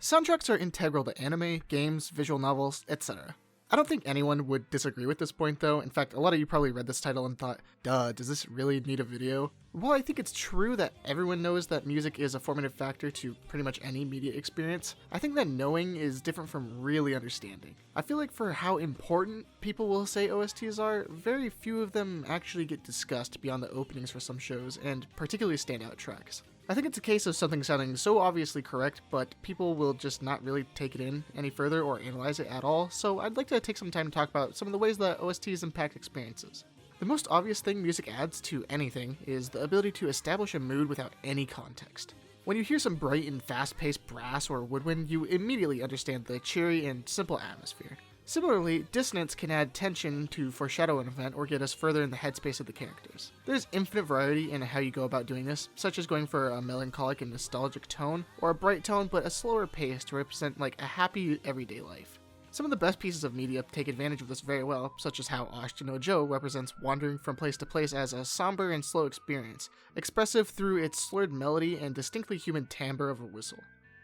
Soundtracks are integral to anime, games, visual novels, etc. I don't think anyone would disagree with this point though. In fact, a lot of you probably read this title and thought, duh, does this really need a video? While I think it's true that everyone knows that music is a formative factor to pretty much any media experience, I think that knowing is different from really understanding. I feel like for how important people will say OSTs are, very few of them actually get discussed beyond the openings for some shows, and particularly standout tracks. I think it's a case of something sounding so obviously correct, but people will just not really take it in any further or analyze it at all, so I'd like to take some time to talk about some of the ways that OSTs impact experiences. The most obvious thing music adds to anything is the ability to establish a mood without any context. When you hear some bright and fast-paced brass or woodwind, you immediately understand the cheery and simple atmosphere. Similarly, dissonance can add tension to foreshadow an event or get us further in the headspace of the characters. There's infinite variety in how you go about doing this, such as going for a melancholic and nostalgic tone, or a bright tone but a slower pace to represent like a happy everyday life. Some of the best pieces of media take advantage of this very well, such as how Ashita no Joe represents wandering from place to place as a somber and slow experience, expressive through its slurred melody and distinctly human timbre of a whistle.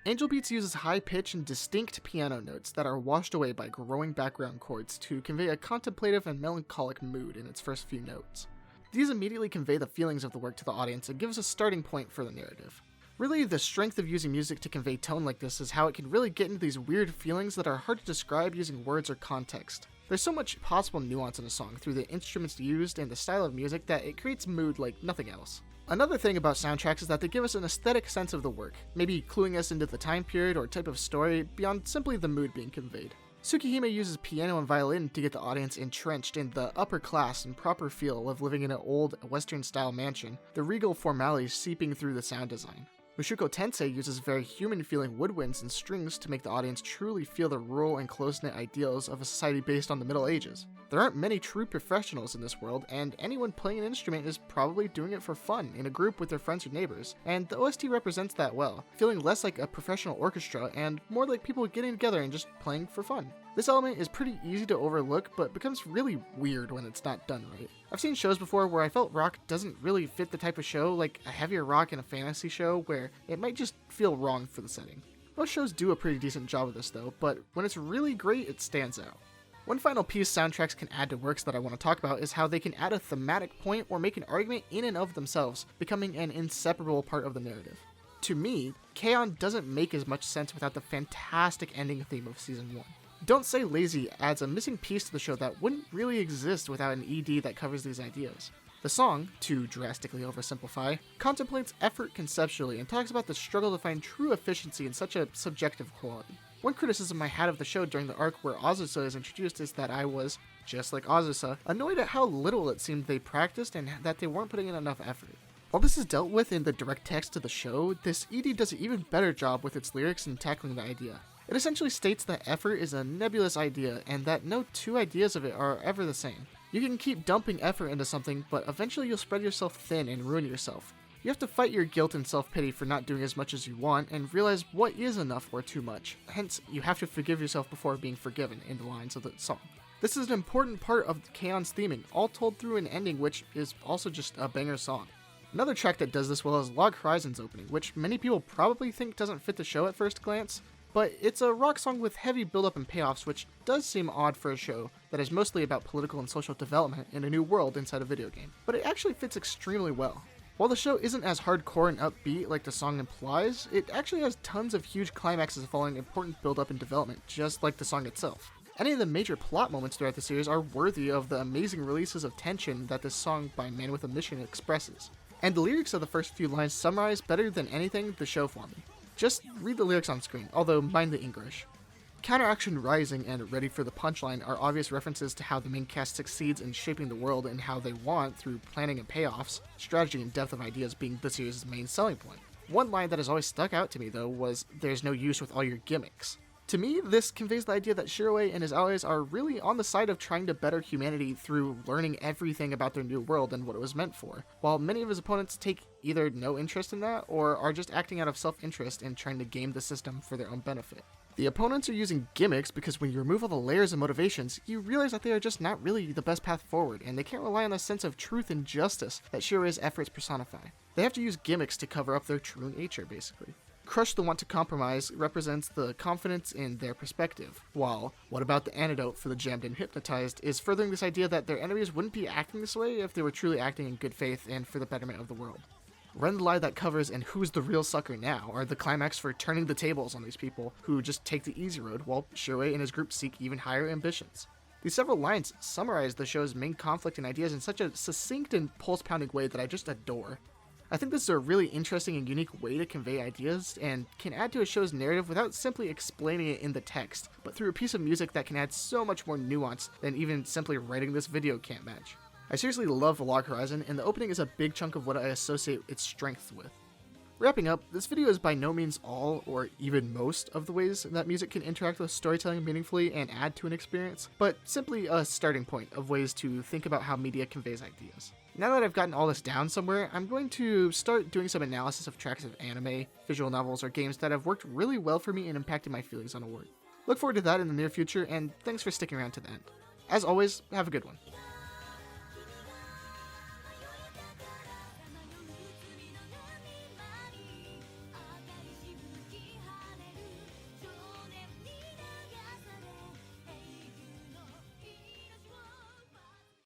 Angel Beats uses high pitch and distinct piano notes that are washed away by growing background chords to convey a contemplative and melancholic mood in its first few notes. These immediately convey the feelings of the work to the audience and give us a starting point for the narrative. Really, the strength of using music to convey tone like this is how it can really get into these weird feelings that are hard to describe using words or context. There's so much possible nuance in a song through the instruments used and the style of music that it creates mood like nothing else. Another thing about soundtracks is that they give us an aesthetic sense of the work, maybe cluing us into the time period or type of story beyond simply the mood being conveyed. Tsukihime uses piano and violin to get the audience entrenched in the upper class and proper feel of living in an old Western-style mansion, the regal formalities seeping through the sound design. Mushoku Tensei uses very human-feeling woodwinds and strings to make the audience truly feel the rural and close-knit ideals of a society based on the Middle Ages. There aren't many true professionals in this world, and anyone playing an instrument is probably doing it for fun in a group with their friends or neighbors, and the OST represents that well, feeling less like a professional orchestra and more like people getting together and just playing for fun. This element is pretty easy to overlook, but becomes really weird when it's not done right. I've seen shows before where I felt rock doesn't really fit the type of show, like a heavier rock in a fantasy show where it might just feel wrong for the setting. Most shows do a pretty decent job of this though, but when it's really great, it stands out. One final piece soundtracks can add to works that I want to talk about is how they can add a thematic point or make an argument in and of themselves, becoming an inseparable part of the narrative. To me, K-On! Doesn't make as much sense without the fantastic ending theme of Season 1. Don't Say Lazy adds a missing piece to the show that wouldn't really exist without an ED that covers these ideas. The song, to drastically oversimplify, contemplates effort conceptually and talks about the struggle to find true efficiency in such a subjective quality. One criticism I had of the show during the arc where Azusa is introduced is that I was, just like Azusa, annoyed at how little it seemed they practiced and that they weren't putting in enough effort. While this is dealt with in the direct text of the show, this ED does an even better job with its lyrics in tackling the idea. It essentially states that effort is a nebulous idea and that no two ideas of it are ever the same. You can keep dumping effort into something, but eventually you'll spread yourself thin and ruin yourself. You have to fight your guilt and self-pity for not doing as much as you want and realize what is enough or too much. Hence, you have to forgive yourself before being forgiven in the lines of the song. This is an important part of K-On!'s theming, all told through an ending which is also just a banger song. Another track that does this well is Log Horizon's opening, which many people probably think doesn't fit the show at first glance, but it's a rock song with heavy build-up and payoffs, which does seem odd for a show that is mostly about political and social development in a new world inside a video game. But it actually fits extremely well. While the show isn't as hardcore and upbeat like the song implies, it actually has tons of huge climaxes following important build-up and development, just like the song itself. Any of the major plot moments throughout the series are worthy of the amazing releases of tension that this song by Man with a Mission expresses. And the lyrics of the first few lines summarize better than anything the show for me. Just read the lyrics on screen, although mind the English. Counteraction Rising and Ready for the Punchline are obvious references to how the main cast succeeds in shaping the world and how they want through planning and payoffs, strategy and depth of ideas being the series' main selling point. One line that has always stuck out to me though was, "There's no use with all your gimmicks." To me, this conveys the idea that Shiroi and his allies are really on the side of trying to better humanity through learning everything about their new world and what it was meant for, while many of his opponents take either no interest in that or are just acting out of self-interest and trying to game the system for their own benefit. The opponents are using gimmicks because when you remove all the layers and motivations, you realize that they are just not really the best path forward, and they can't rely on the sense of truth and justice that Shiroi's efforts personify. They have to use gimmicks to cover up their true nature, basically. Crush the Want to Compromise represents the confidence in their perspective, while What About the Antidote for the Jammed and Hypnotized is furthering this idea that their enemies wouldn't be acting this way if they were truly acting in good faith and for the betterment of the world. Run the Lie That Covers and Who's the Real Sucker Now are the climax for turning the tables on these people who just take the easy road while Shuei and his group seek even higher ambitions. These several lines summarize the show's main conflict and ideas in such a succinct and pulse-pounding way that I just adore. I think this is a really interesting and unique way to convey ideas, and can add to a show's narrative without simply explaining it in the text, but through a piece of music that can add so much more nuance than even simply writing this video can't match. I seriously love Log Horizon, and the opening is a big chunk of what I associate its strength with. Wrapping up, this video is by no means all, or even most, of the ways that music can interact with storytelling meaningfully and add to an experience, but simply a starting point of ways to think about how media conveys ideas. Now that I've gotten all this down somewhere, I'm going to start doing some analysis of tracks of anime, visual novels, or games that have worked really well for me and impacted my feelings on a work. Look forward to that in the near future, and thanks for sticking around to the end. As always, have a good one.